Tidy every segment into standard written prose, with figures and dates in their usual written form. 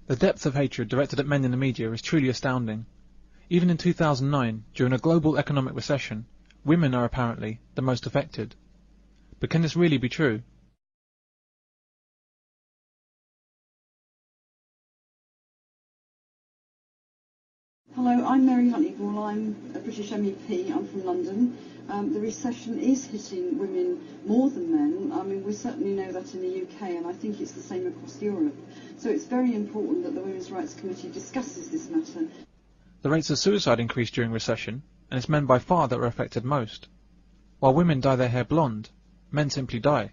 The depth of hatred directed at men in the media is truly astounding. Even in 2009, during a global economic recession, women are apparently the most affected. But can this really be true? Hello, I'm Mary Honeyball. I'm a British MEP. I'm from London. The recession is hitting women more than men. I mean, we certainly know that in the UK, and I think it's the same across Europe. So it's very important that the Women's Rights Committee discusses this matter. The rates of suicide increase during recession, and it's men by far that are affected most. While women dye their hair blonde, men simply die.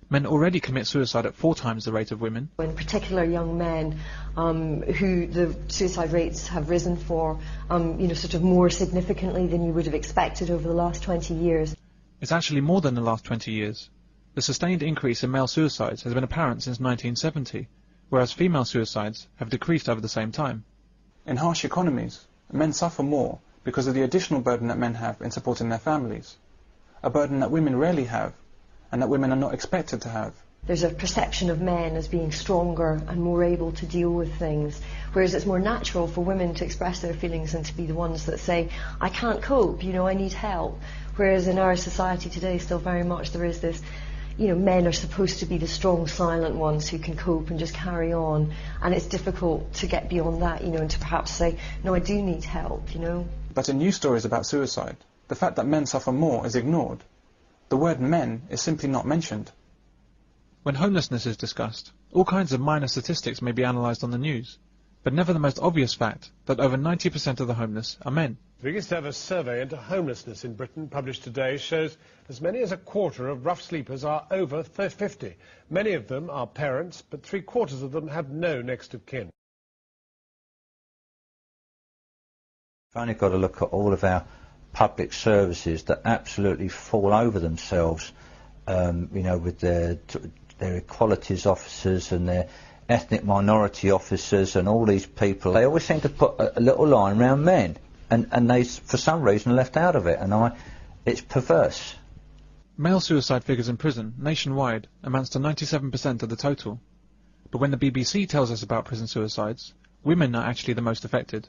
Men already commit suicide at 4 times the rate of women. In particular, young men who the suicide rates have risen for, sort of more significantly than you would have expected over the last 20 years. It's actually more than the last 20 years. The sustained increase in male suicides has been apparent since 1970, whereas female suicides have decreased over the same time. In harsh economies, men suffer more because of the additional burden that men have in supporting their families, a burden that women rarely have, and that women are not expected to have. There's a perception of men as being stronger and more able to deal with things, whereas it's more natural for women to express their feelings and to be the ones that say, I can't cope, I need help. Whereas in our society today, still very much there is this, men are supposed to be the strong, silent ones who can cope and just carry on, and it's difficult to get beyond that, and to perhaps say, no, I do need help, But in news stories about suicide, the fact that men suffer more is ignored. The word men is simply not mentioned. When homelessness is discussed, all kinds of minor statistics may be analysed on the news, but never the most obvious fact that over 90% of the homeless are men. The biggest ever survey into homelessness in Britain, published today, shows as many as a quarter of rough sleepers are over 50. Many of them are parents, but 3/4 of them have no next of kin. We've only got to look at all of our public services that absolutely fall over themselves, with their equalities officers and their ethnic minority officers and all these people. They always seem to put a little line around men, and they, for some reason, are left out of it, and it's perverse. Male suicide figures in prison, nationwide, amounts to 97% of the total. But when the BBC tells us about prison suicides, women are actually the most affected.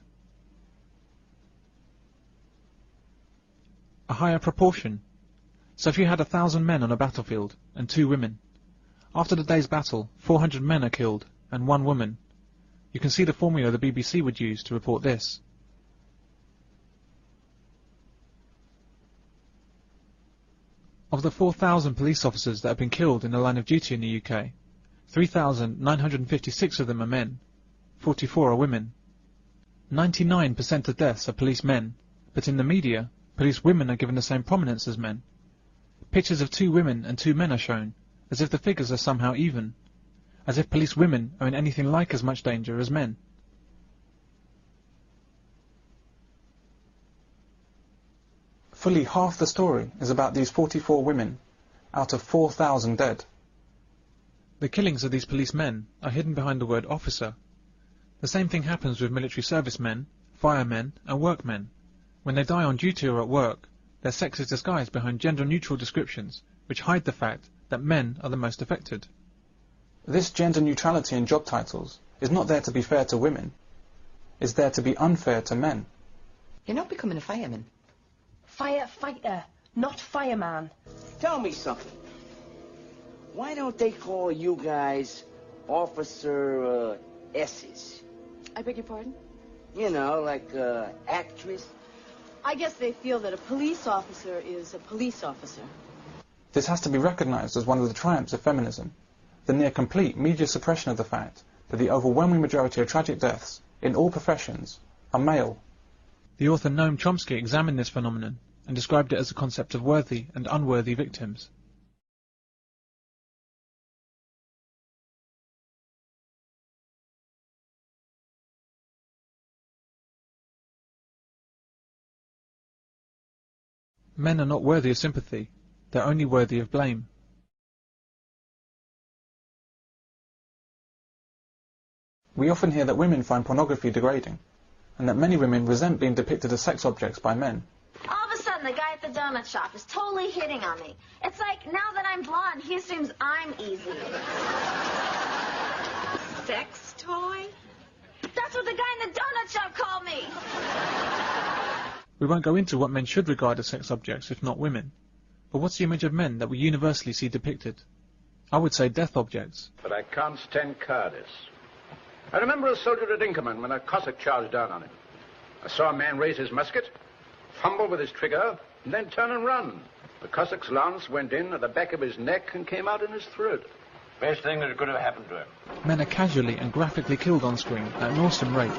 A higher proportion. So if you had 1,000 men on a battlefield and 2 women, after the day's battle 400 men are killed and 1 woman. You can see the formula the BBC would use to report this. Of the 4,000 police officers that have been killed in the line of duty in the UK, 3,956 of them are men, 44 are women. 99% of deaths are police men, but in the media, police women are given the same prominence as men. Pictures of 2 women and 2 men are shown, as if the figures are somehow even, as if police women are in anything like as much danger as men. Fully half the story is about these 44 women, out of 4,000 dead. The killings of these police men are hidden behind the word officer. The same thing happens with military servicemen, firemen and workmen. When they die on duty or at work, their sex is disguised behind gender-neutral descriptions, which hide the fact that men are the most affected. This gender neutrality in job titles is not there to be fair to women. It's there to be unfair to men. You're not becoming a fireman. Firefighter, not fireman. Tell me something. Why don't they call you guys Officer S's? I beg your pardon? Like actress. I guess they feel that a police officer is a police officer. This has to be recognised as one of the triumphs of feminism, the near-complete media suppression of the fact that the overwhelming majority of tragic deaths, in all professions, are male. The author Noam Chomsky examined this phenomenon and described it as a concept of worthy and unworthy victims. Men are not worthy of sympathy, they're only worthy of blame. We often hear that women find pornography degrading, and that many women resent being depicted as sex objects by men. All of a sudden, the guy at the donut shop is totally hitting on me. It's like, now that I'm blonde, he assumes I'm easy. Sex toy? That's what the guy in the donut shop called me! We won't go into what men should regard as sex objects, if not women. But what's the image of men that we universally see depicted? I would say death objects. But I can't stand cowardice. I remember a soldier at Inkerman when a Cossack charged down on him. I saw a man raise his musket, fumble with his trigger, and then turn and run. The Cossack's lance went in at the back of his neck and came out in his throat. Best thing that could have happened to him. Men are casually and graphically killed on screen at an awesome rate.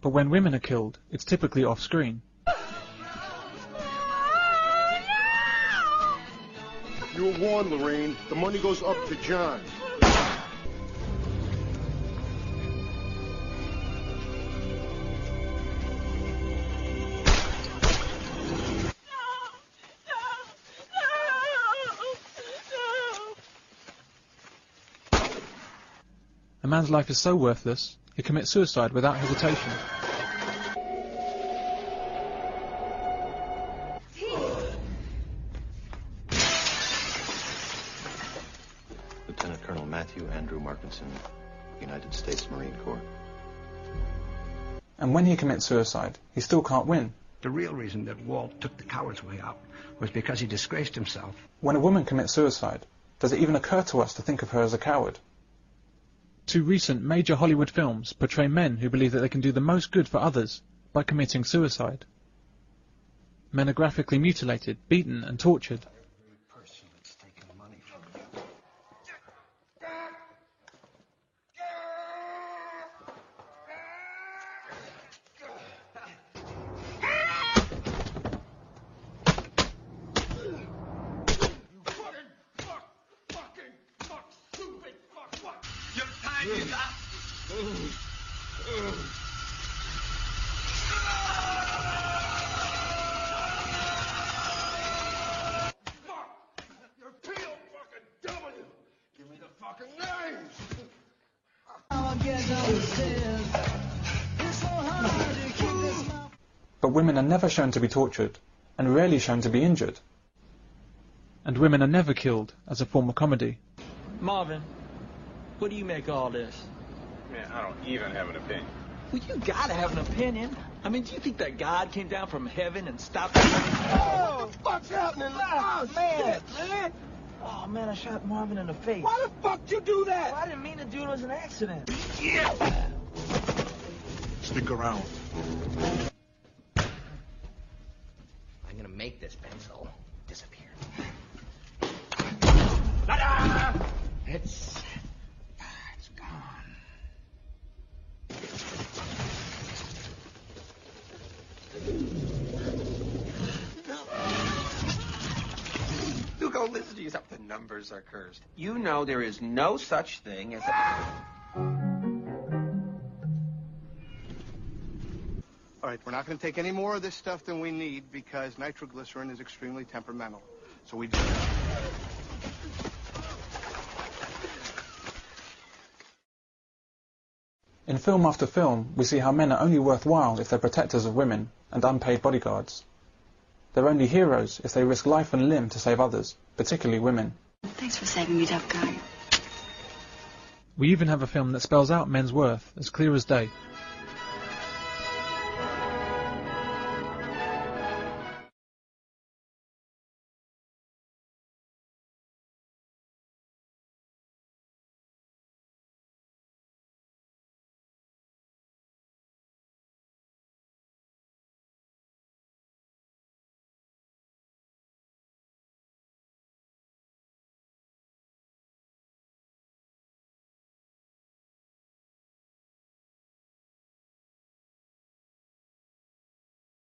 But when women are killed, it's typically off-screen. You were warned, Lorraine. The money goes up to John. A man's life is so worthless, he commits suicide without hesitation. Lieutenant Colonel Matthew Andrew Markinson, United States Marine Corps. And when he commits suicide, he still can't win. The real reason that Walt took the coward's way out was because he disgraced himself. When a woman commits suicide, does it even occur to us to think of her as a coward? Two recent major Hollywood films portray men who believe that they can do the most good for others by committing suicide. Men are graphically mutilated, beaten and tortured. But women are never shown to be tortured, and rarely shown to be injured. And women are never killed as a form of comedy. Marvin, what do you make of all this? Man, I don't even have an opinion. Well, you gotta have an opinion. I mean, do you think that God came down from heaven and stopped us? Oh, what the fuck's happening? Oh, man, man. Oh, man, I shot Marvin in the face. Why the fuck you do that? Well, I didn't mean to do it. It was an accident. Yeah. Stick around. I'm gonna make this pencil disappear. It's gone. Hugo, listen to yourself. The numbers are cursed. You know there is no such thing as a... All right, we're not going to take any more of this stuff than we need because nitroglycerin is extremely temperamental. So we just... In film after film, we see how men are only worthwhile if they're protectors of women and unpaid bodyguards. They're only heroes if they risk life and limb to save others, particularly women. Thanks for saving me, tough guy. We even have a film that spells out men's worth as clear as day.